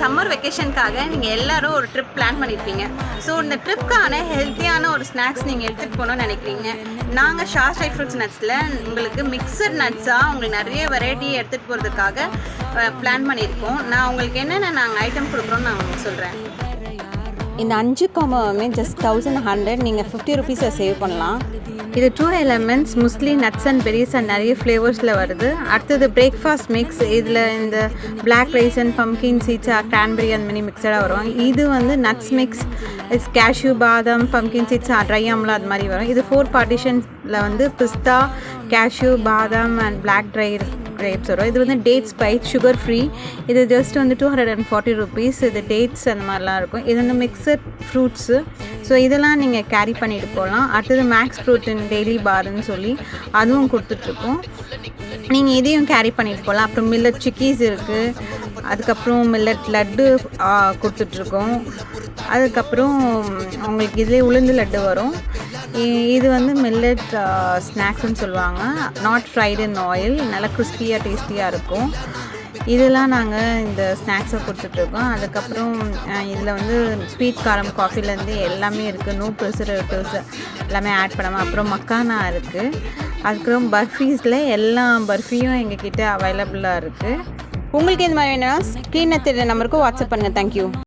Summer வெக்கேஷனுக்காக நீங்கள் எல்லோரும் ஒரு ட்ரிப் பிளான் பண்ணியிருப்பீங்க. ஸோ இந்த ட்ரிப்க்கான ஹெல்த்தியான ஒரு ஸ்நாக்ஸ் நீங்கள் எடுத்துகிட்டு போகணும்னு நினைக்கிறீங்க. நாங்கள் ஷார்ட் ட்ரை ஃப்ரூட்ஸ் நட்ஸில் உங்களுக்கு மிக்சட் நட்ஸாக உங்களுக்கு நிறைய வெரைட்டி எடுத்துகிட்டு போகிறதுக்காக பிளான் பண்ணியிருக்கோம். நான் உங்களுக்கு என்னென்ன நாங்கள் ஐட்டம் கொடுக்குறோன்னு நான் உங்களுக்கு சொல்கிறேன். இந்த 5 காம்போவுமே ஜஸ்ட் 1100. நீங்கள் 50 ருபீஸை சேவ் பண்ணலாம். இது 2 elements muesli nuts and berries and நிறைய ஃப்ளேவர்ஸில் வருது. அடுத்தது பிரேக்ஃபாஸ்ட் மிக்ஸ். இதில் இந்த black rice and pumpkin seeds cranberry அந்த மாதிரி மிக்சடாக வரும். இது வந்து நட்ஸ் மிக்ஸ், இட்ஸ் கேஷ்யூ, பாதாம், பம்கின் சீட்ஸ், ட்ரை ஆம்லா அது மாதிரி வரும். இது 4 பார்ட்டிஷன்ஸில் வந்து பிஸ்தா, கேஷ்யூ, பாதாம் அண்ட் பிளாக் ட்ரை கிரேப்ஸ் வரும். இது வந்து டேட்ஸ் பைட், சுகர் ஃப்ரீ. இது ஜஸ்ட் வந்து 240 ருபீஸ். இது டேட்ஸ் அந்த மாதிரிலாம் இருக்கும். இது வந்து மிக்சட் ஃப்ரூட்ஸு. ஸோ இதெல்லாம் நீங்கள் கேரி பண்ணிட்டு போகலாம். அடுத்தது மேக்ஸ் ப்ரோட்டீன் டெய்லி பார்னு சொல்லி அதுவும் கொடுத்துட்ருக்கோம். நீங்கள் இதையும் கேரி பண்ணிட்டு போகலாம். அப்புறம் மில்லட் சிக்கீஸ் இருக்குது. அதுக்கப்புறம் மில்லட் லட்டு கொடுத்துட்ருக்கோம். அதுக்கப்புறம் உங்களுக்கு இதிலே உளுந்து லட்டு வரும். இது வந்து மில்லட் ஸ்நாக்ஸ்ன்னு சொல்லுவாங்க. நாட் ஃப்ரைடு இன் ஆயில், நல்லா கிறிஸ்பியாக டேஸ்டியாக இருக்கும். இதெல்லாம் நாங்கள் இந்த ஸ்நாக்ஸை கொடுத்துட்ருக்கோம். அதுக்கப்புறம் இதில் வந்து ஸ்வீட் காரம் காஃபிலேருந்து எல்லாமே இருக்குது. நோ ப்ரிசர்வேட்டிவ்ஸ் எல்லாமே ஆட் பண்ணாமல். அப்புறம் மக்கானா இருக்குது. அதுக்கப்புறம் பர்ஃபீஸில் எல்லா பர்ஃபியும் எங்ககிட்ட அவைலபிளாக இருக்குது. உங்களுக்கு இந்த மாதிரி வேணும்னா ஸ்க்ரீனில் தெரியுற நம்பருக்கு வாட்ஸ்அப் பண்ணுங்கள். தேங்க்யூ.